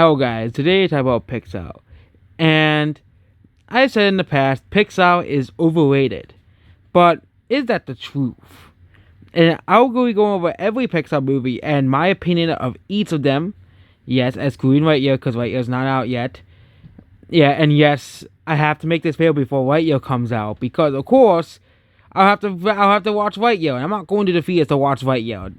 Hello guys, today I talk about Pixar. And I said in the past, Pixar is overrated. But is that the truth? And I'll be going over every Pixar movie and my opinion of each of them. Yes, excluding Lightyear, because Lightyear's not out yet. Yeah, and yes, I have to make this video before Lightyear comes out, because of course I'll have to watch Lightyear, and I'm not going to the theaters to watch Lightyear.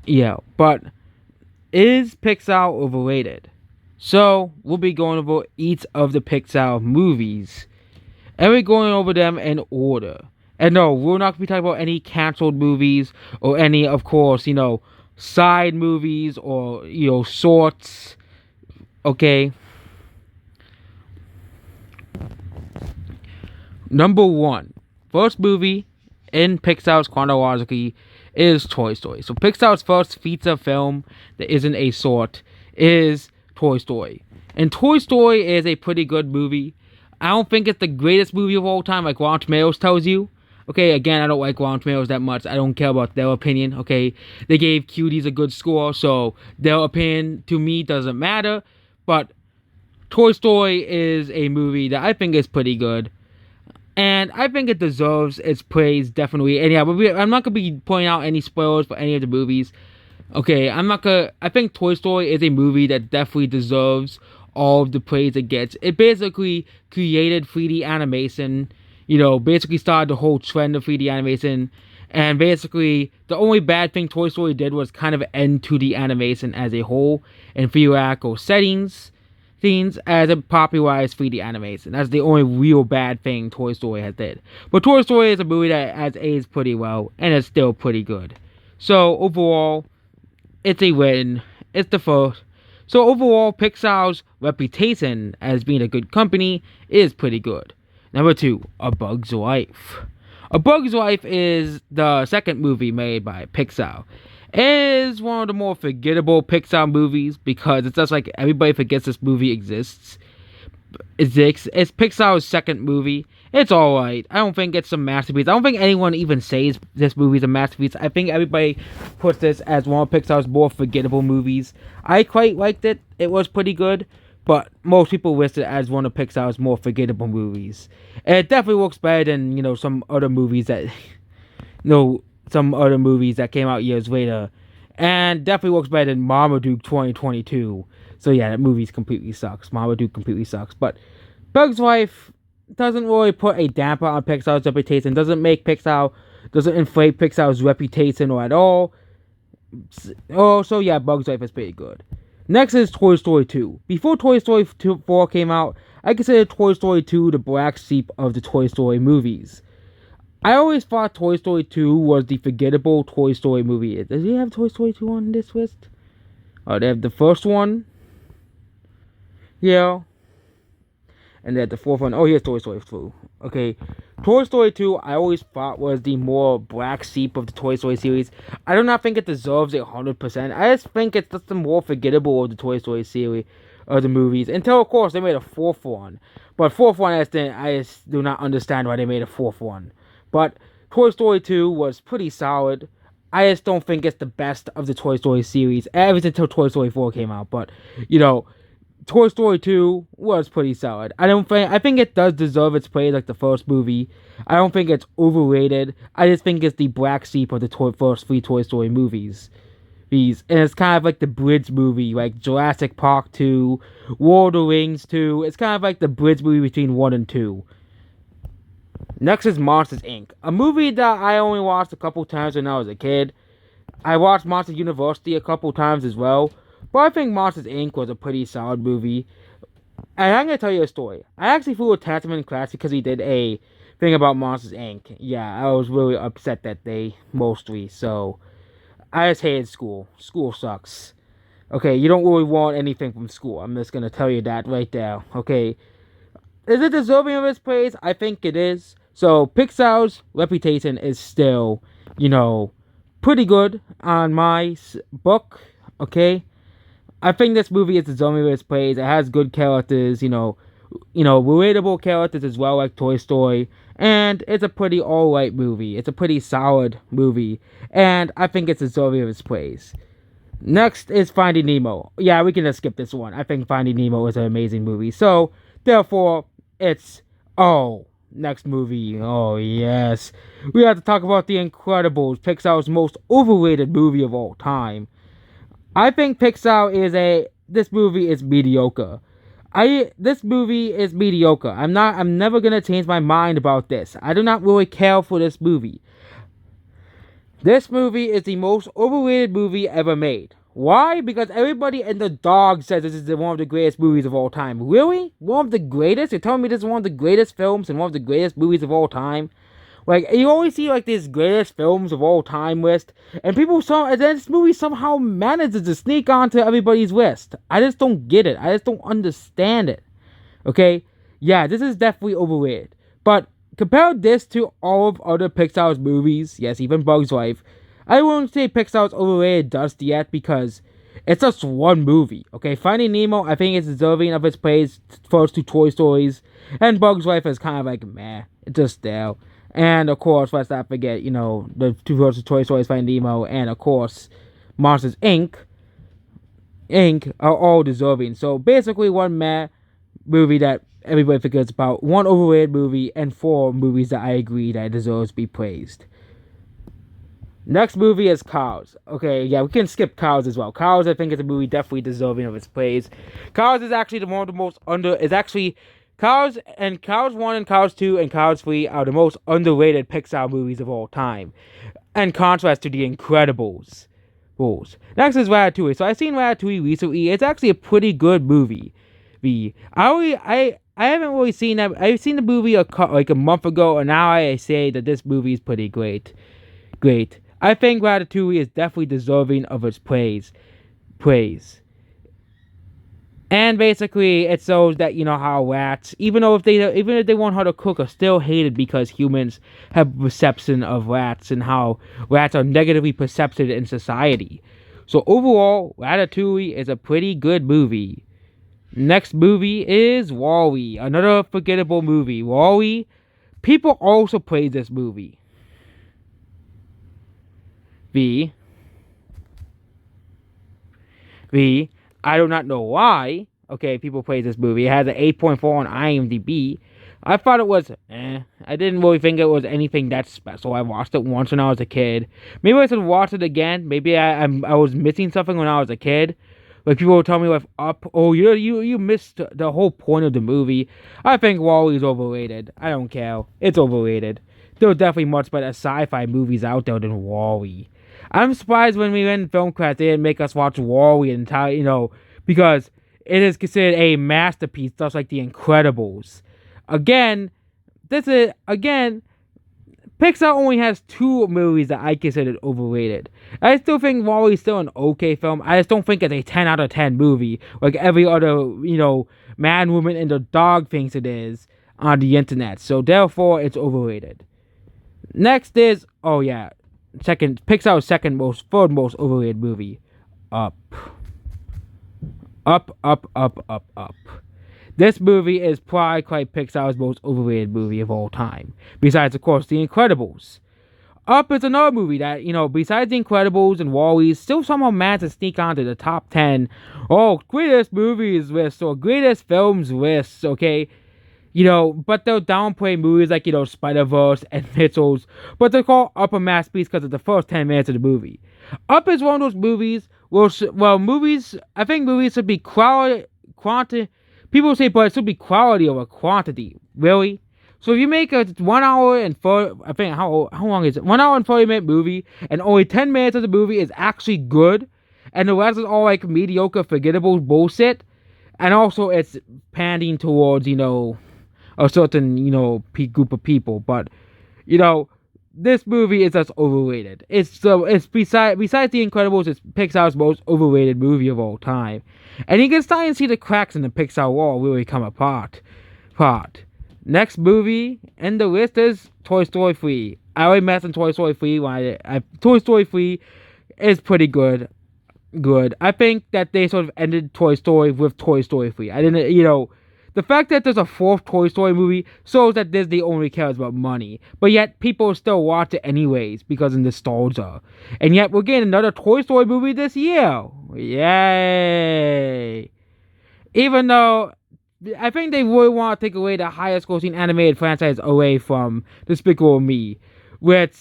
Yeah, but is Pixar overrated? So, we'll be going over each of the Pixar movies. And we're going over them in order. And no, we're not going to be talking about any canceled movies or any, of course, side movies or, shorts. Okay? Number one. First movie in Pixar's chronologically is Toy Story. So Pixar's first feature film that isn't a short is Toy Story. And Toy Story is a pretty good movie. I don't think it's the greatest movie of all time, like Rotten Tomatoes tells you. Okay, again, I don't like Rotten Tomatoes that much. I don't care about their opinion, okay? They gave Cuties a good score, so their opinion to me doesn't matter. But Toy Story is a movie that I think is pretty good. And I think it deserves its praise, definitely. And yeah, I'm not going to be pointing out any spoilers for any of the movies. Okay, I think Toy Story is a movie that definitely deserves all of the praise it gets. It basically created 3D animation, basically started the whole trend of 3D animation. And basically, the only bad thing Toy Story did was kind of end 2D animation as a whole in theatrical settings. Scenes as a popularized 3D animation. That's the only real bad thing Toy Story has did. But Toy Story is a movie that has aged pretty well, and it's still pretty good. So overall, it's a win. It's the first. So overall, Pixar's reputation as being a good company is pretty good. Number two, A Bug's Life. A Bug's Life is the second movie made by Pixar. It is one of the more forgettable Pixar movies because it's just like everybody forgets this movie exists. It's Pixar's second movie. It's alright. I don't think it's a masterpiece. I don't think anyone even says this movie's a masterpiece. I think everybody puts this as one of Pixar's more forgettable movies. I quite liked it. It was pretty good. But most people list it as one of Pixar's more forgettable movies. And it definitely looks better than, some other movies that, some other movies that came out years later. And definitely looks better than Marmaduke 2022. So yeah, that movie completely sucks. Marmaduke completely sucks. But Bug's Life doesn't really put a damper on Pixar's reputation. Doesn't inflate Pixar's reputation or at all. So yeah, Bug's Life is pretty good. Next is Toy Story 2. Before Toy Story 4 came out, I consider Toy Story 2 the black sheep of the Toy Story movies. I always thought Toy Story 2 was the forgettable Toy Story movie. Does he have Toy Story 2 on this list? Oh, they have the first one. Yeah. And they have the fourth one. Oh, here's Toy Story 2. Okay. Toy Story 2, I always thought was the more black sheep of the Toy Story series. I do not think it deserves it 100%. I just think it's just the more forgettable of the Toy Story series of the movies. Until, of course, they made a fourth one. But fourth one, I just do not understand why they made a fourth one. But Toy Story 2 was pretty solid. I just don't think it's the best of the Toy Story series. Ever since Toy Story 4 came out. But, Toy Story 2 was pretty solid. I think it does deserve its praise like the first movie. I don't think it's overrated. I just think it's the black sheep of the first three Toy Story movies. And it's kind of like the bridge movie, like Jurassic Park 2, Lord of the Rings 2. It's kind of like the bridge movie between 1 and 2. Next is Monsters, Inc. A movie that I only watched a couple times when I was a kid. I watched Monsters University a couple times as well. But I think Monsters, Inc. was a pretty solid movie. And I'm going to tell you a story. I actually flew a test in class because he did a thing about Monsters, Inc. Yeah, I was really upset that day, mostly. So, I just hated school. School sucks. Okay, you don't really want anything from school. I'm just going to tell you that right there. Okay. Is it deserving of its praise? I think it is. So, Pixar's reputation is still, pretty good on my book. Okay. I think this movie is deserving of its praise. It has good characters, relatable characters as well, like Toy Story. And it's a pretty alright movie. It's a pretty solid movie. And I think it's deserving of its praise. Next is Finding Nemo. Yeah, we can just skip this one. I think Finding Nemo is an amazing movie. So, therefore, it's next movie. Oh, yes. We have to talk about The Incredibles, Pixar's most overrated movie of all time. I think this movie is mediocre. This movie is mediocre. I'm never gonna change my mind about this. I do not really care for this movie. This movie is the most overrated movie ever made. Why? Because everybody and the dog says this is one of the greatest movies of all time. Really? One of the greatest? You're telling me this is one of the greatest films and one of the greatest movies of all time? Like, you always see, like, this greatest films of all time list, and and then this movie somehow manages to sneak onto everybody's list. I just don't get it. I just don't understand it. Okay? Yeah, this is definitely overrated. But, compare this to all of other Pixar's movies, yes, even Bug's Life, I won't say Pixar's overrated just yet because it's just one movie, okay? Finding Nemo, I think, is deserving of its praise first to Toy Stories, and Bug's Life is kind of like, meh, it's just there. And, of course, let's not forget, the two first Toy Stories, Finding Nemo, and, of course, Monsters, Inc. are all deserving. So, basically, one meh movie that everybody forgets about, one overrated movie, and 4 movies that I agree that deserves to be praised. Next movie is Cars. Okay, yeah, we can skip Cars as well. Cars, I think, is a movie definitely deserving of its praise. Cars is actually one of the most Cars 1 and Cars 2 and Cars 3 are the most underrated Pixar movies of all time. In contrast to The Incredibles. Next is Ratatouille. So I've seen Ratatouille recently. It's actually a pretty good movie. I haven't really seen that. I've seen the movie like a month ago, and now I say that this movie is pretty great. I think Ratatouille is definitely deserving of its praise. And basically, it shows that, how rats, even if they want how to cook, are still hated because humans have perception of rats and how rats are negatively perceived in society. So overall, Ratatouille is a pretty good movie. Next movie is Wally, another forgettable movie. Wally, people also praise this movie. I do not know why. Okay, people praise this movie. It has an 8.4 on IMDb. I thought it was I didn't really think it was anything that special. I watched it once when I was a kid. Maybe I should watch it again. Maybe I was missing something when I was a kid. Like, people would tell me like, you missed the whole point of the movie. I think Wally's overrated. I don't care. It's overrated. There are definitely much better sci-fi movies out there than Wally. I'm surprised when we went in film class they didn't make us watch Wally because it is considered a masterpiece, just like The Incredibles. Again, Pixar only has 2 movies that I consider overrated. I still think Wally's still an okay film. I just don't think it's a 10 out of 10 movie like every other, man, woman, and the dog thinks it is on the internet. So therefore, it's overrated. Next is, Pixar's third most overrated movie, Up. Up. This movie is probably quite Pixar's most overrated movie of all time. Besides, of course, The Incredibles. Up is another movie that, besides The Incredibles and Wall-E, still somehow managed to sneak onto the top 10, greatest movies list, or greatest films lists, okay? But they'll downplay movies like, Spider-Verse and Mitchell's, but they're called Up a masterpiece because of the first 10 minutes of the movie. Up is one of those movies I think movies should be quantity. People say, but it should be quality over quantity. Really? So if you make a 1 hour and 40, I think, how long is it? 1 hour and 40-minute movie, and only 10 minutes of the movie is actually good, and the rest is all like mediocre, forgettable bullshit, and also it's pandering towards, a certain, group of people. But, this movie is just overrated. It's besides The Incredibles, it's Pixar's most overrated movie of all time. And you can start and see the cracks in the Pixar wall really come apart. Next movie in the list is Toy Story 3. I already mentioned Toy Story 3 Toy Story 3 is pretty good. I think that they sort of ended Toy Story with Toy Story 3. I didn't, The fact that there's a fourth Toy Story movie shows that Disney only cares about money. But yet, people still watch it anyways because of nostalgia. And yet, we're getting another Toy Story movie this year. Yay! Even though I think they really want to take away the highest grossing animated franchise away from Despicable Me, which,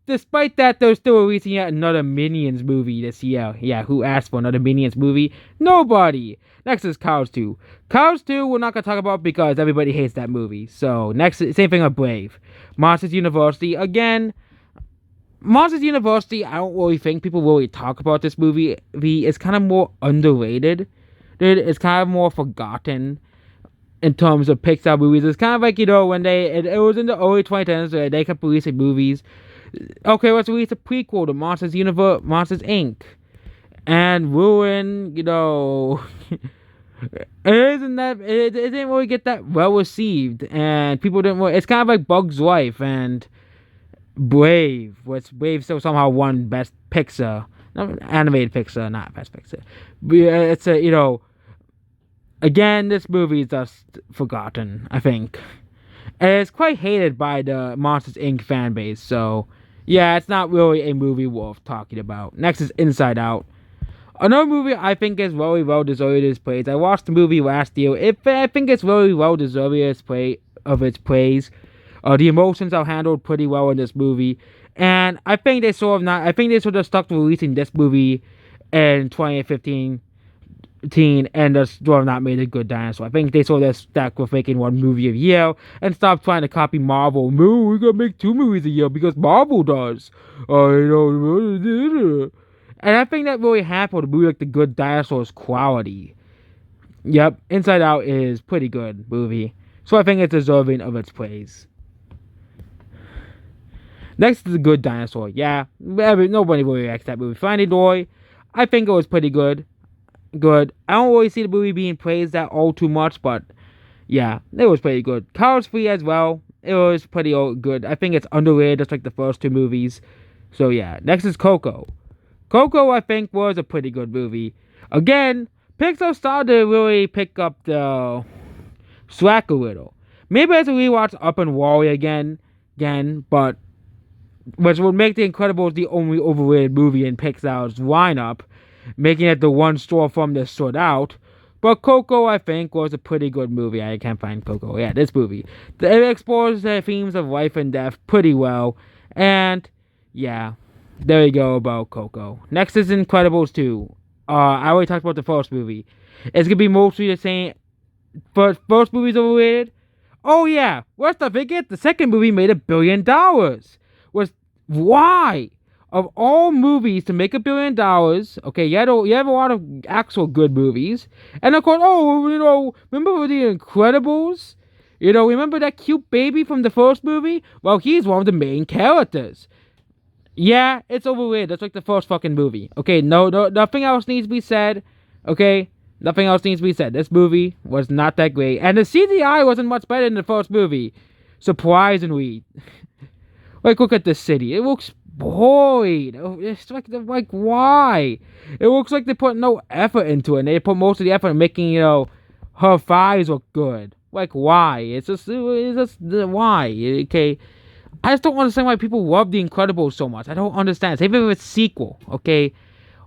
despite that, they're still releasing yet another Minions movie this year. Yeah, who asked for another Minions movie? Nobody! Next is Cars 2. Cars 2 we're not going to talk about because everybody hates that movie. So, next, same thing with Brave. Monsters University, again, Monsters University, I don't really think people really talk about this movie. It's kind of more underrated. It's kind of more forgotten in terms of Pixar movies. It's kind of like, when it was in the early 2010s where they kept releasing movies. Okay, let's release a prequel to Monsters Inc. And ruin, it didn't really get that well received. And people didn't really, it's kind of like Bug's Life and Brave, which Brave still somehow won Best Pixar. Not animated Pixar, not Best Pixar. It's again, this movie is just forgotten, I think. And it's quite hated by the Monsters Inc. fan base, so yeah, it's not really a movie worth talking about. Next is Inside Out. Another movie I think is really well deserved its praise. I watched the movie last year. I think it's really well deserved of its praise. The emotions are handled pretty well in this movie, and I think they sort of stuck to releasing this movie in 2015. And just sort of not made a good Dinosaur. I think they sort of stuck with making one movie a year and stopped trying to copy Marvel. No, we're gonna make 2 movies a year because Marvel does. And I think that really hampered a movie like The Good Dinosaur's quality. Yep, Inside Out is pretty good movie, so I think it's deserving of its praise. Next is The Good Dinosaur. Yeah, nobody really likes that movie. Finding Dory, I think it was pretty good. I don't really see the movie being praised that all too much, but yeah, it was pretty good. Cars 3 as well, it was pretty good. I think it's underrated just like the first 2 movies. So yeah, next is Coco. Coco, I think, was a pretty good movie. Again, Pixar started to really pick up the slack a little. Maybe I have to rewatch Up and Wally again, but which would make The Incredibles the only overrated movie in Pixar's lineup, making it the one storefront that stood out. But Coco, I think, was a pretty good movie. I can't find Coco. Yeah, this movie. It explores the themes of life and death pretty well. And, yeah, there you go about Coco. Next is Incredibles 2. I already talked about the first movie. It's going to be mostly the same. First movie's overrated. Oh, yeah. Let's not forget, the second movie made $1 billion. Why? Of all movies to make $1 billion, okay, you have a lot of actual good movies, and of course, remember The Incredibles? Remember that cute baby from the first movie? Well, he's one of the main characters. Yeah, it's overrated. That's like the first fucking movie. Okay, no, nothing else needs to be said. Okay, nothing else needs to be said. This movie was not that great, and the CGI wasn't much better than the first movie. Surprisingly. Like, look at this city. It looks void. It's like why? It looks like they put no effort into it. And they put most of the effort in making, her thighs look good. Like, why? It's just why? Okay, I just don't understand why people love The Incredibles so much. I don't understand. Same with its sequel. Okay,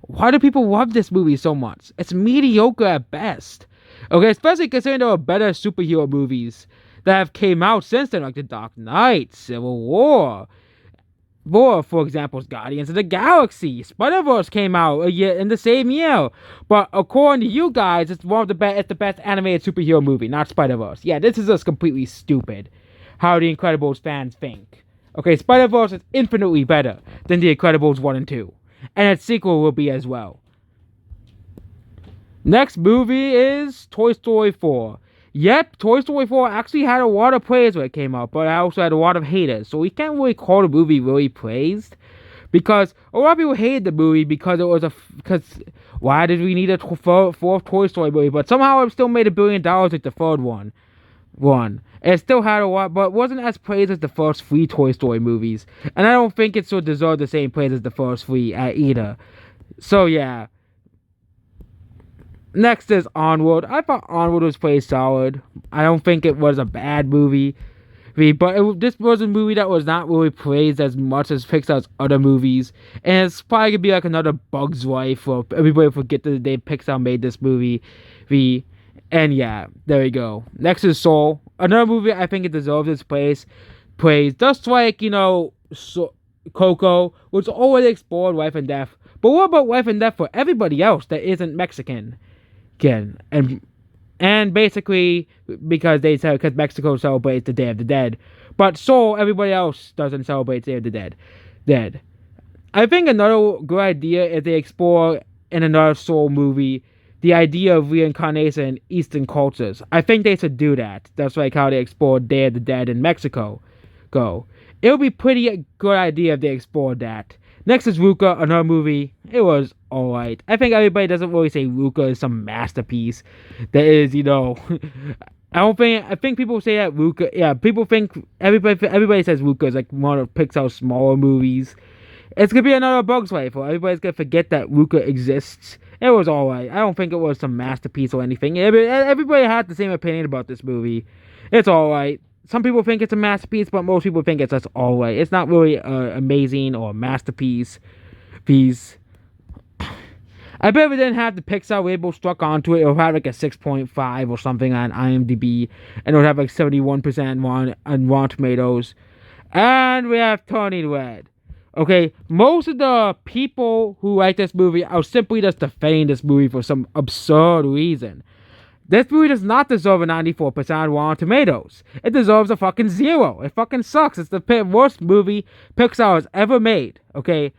why do people love this movie so much? It's mediocre at best. Okay, especially considering there are better superhero movies that have came out since then, like The Dark Knight, Civil War. For example, Guardians of the Galaxy. Spider-Verse came out in the same year. But according to you guys, it's the best animated superhero movie, not Spider-Verse. Yeah, this is just completely stupid how The Incredibles fans think. Okay, Spider-Verse is infinitely better than The Incredibles 1 and 2. And its sequel will be as well. Next movie is Toy Story 4. Yep, Toy Story 4 actually had a lot of praise when it came out, but it also had a lot of haters. So we can't really call the movie really praised, because a lot of people hated the movie because why did we need a fourth Toy Story movie? But somehow it still made $1 billion like the third one. It still had a lot, but wasn't as praised as the first 3 Toy Story movies. And I don't think it still deserved the same praise as the first 3 either. So yeah. Next is Onward. I thought Onward was pretty solid. I don't think it was a bad movie. But this was a movie that was not really praised as much as Pixar's other movies. And it's probably going to be like another Bug's Life, or everybody forget the day Pixar made this movie. And yeah, there we go. Next is Soul. Another movie I think it deserves its praise. Just like, Coco, which already explored life and death. But what about life and death for everybody else that isn't Mexican? Again, and basically because Mexico celebrates the Day of the Dead, but so everybody else doesn't celebrate the Day of the Dead. I think another good idea is they explore in another Soul movie the idea of reincarnation in Eastern cultures. I think they should do that. That's like how they explored Day of the Dead in Mexico. It would be pretty good idea if they explored that. Next is Luca, another movie. It was alright. I think everybody doesn't really say Luca is some masterpiece. That is, I think people say that Luca. Yeah, people think everybody says Luca is like one of Pixar's smaller movies. It's gonna be another Bugs Life, or everybody's gonna forget that Luca exists. It was alright. I don't think it was some masterpiece or anything. Everybody had the same opinion about this movie. It's alright. Some people think it's a masterpiece, but most people think it's just alright. It's not really amazing or a masterpiece. I bet if it didn't have the Pixar label stuck onto it, it would have like a 6.5 or something on IMDb, and it would have like 71% on Rotten Tomatoes. And we have Turning Red. Okay, most of the people who like this movie are simply just defending this movie for some absurd reason. This movie does not deserve a 94% on Rotten Tomatoes. It deserves a fucking 0. It fucking sucks. It's the worst movie Pixar has ever made. Okay?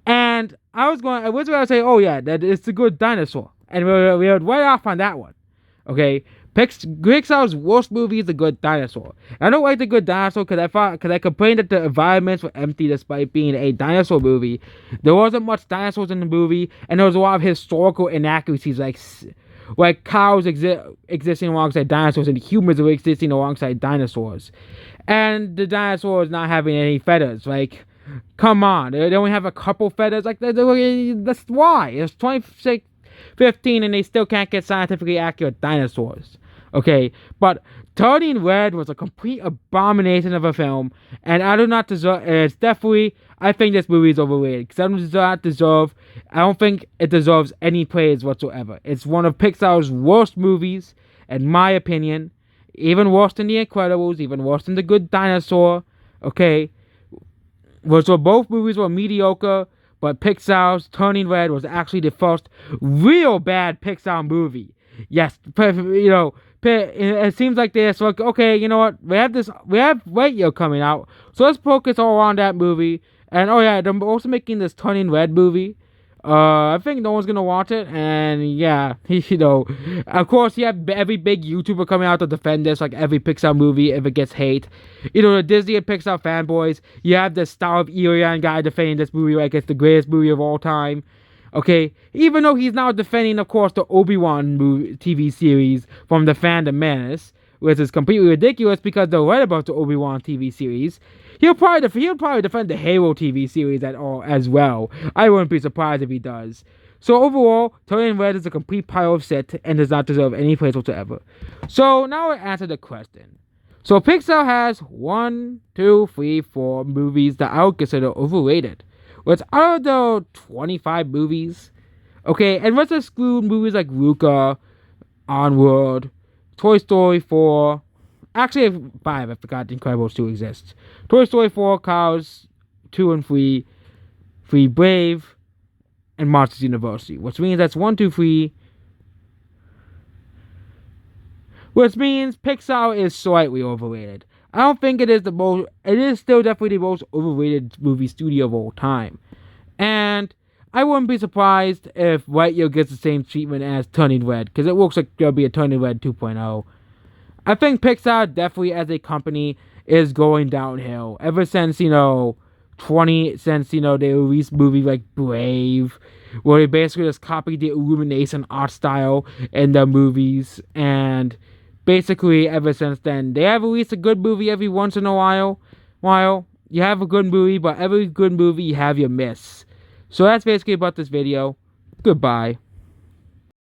And I was going to say, oh yeah, that it's a good Dinosaur. And we were right off on that one. Okay? Pixar's worst movie is The Good Dinosaur. I don't like The Good Dinosaur because I complained that the environments were empty despite being a dinosaur movie. There wasn't much dinosaurs in the movie, and there was a lot of historical inaccuracies, like cows existing alongside dinosaurs and humans were existing alongside dinosaurs. And the dinosaurs not having any feathers. Like, come on. They only have a couple feathers. Like, that's why. It's 2015 and they still can't get scientifically accurate dinosaurs. Okay? But Turning Red was a complete abomination of a film. And I do not deserve... It's definitely... I think this movie is overrated. Because I don't think it deserves any praise whatsoever. It's one of Pixar's worst movies, in my opinion. Even worse than The Incredibles, even worse than The Good Dinosaur. Okay? So both movies were mediocre, but Pixar's Turning Red was actually the first real bad Pixar movie. Yes, it seems like they're like, okay, you know what? We have Lightyear coming out, so let's focus all on that movie. And oh yeah, they're also making this Turning Red movie. I think no one's gonna watch it, and yeah, of course you have every big YouTuber coming out to defend this, like every Pixar movie if it gets hate. The Disney and Pixar fanboys. You have the Star of Irian guy defending this movie like it's the greatest movie of all time. Okay, even though he's now defending, of course, the Obi-Wan TV series from the Phantom Menace, which is completely ridiculous because they're right about the Obi-Wan TV series. He'll probably defend the Halo TV series as well. I wouldn't be surprised if he does. So overall, Turning Red is a complete pile of shit and does not deserve any praise whatsoever. So now I answer the question. So Pixar has 4 movies that I would consider overrated. Which out of the 25 movies, okay, and let's exclude movies like Luca, Onward, Toy Story 4, actually 5, I forgot The Incredibles 2 exists. Toy Story 4, Cars 2 and 3, Brave, and Monsters University, which means that's 1, 2, 3. Which means Pixar is slightly overrated. I don't think it is the most... It is still definitely the most overrated movie studio of all time. And I wouldn't be surprised if Lightyear gets the same treatment as Turning Red, because it looks like there'll be a Turning Red 2.0. I think Pixar definitely as a company is going downhill. Ever since, they released movies like Brave, where they basically just copied the Illumination art style in their movies, and... basically, ever since then, they have released a good movie every once in a while. You have a good movie, but every good movie you have your miss. So that's basically about this video. Goodbye.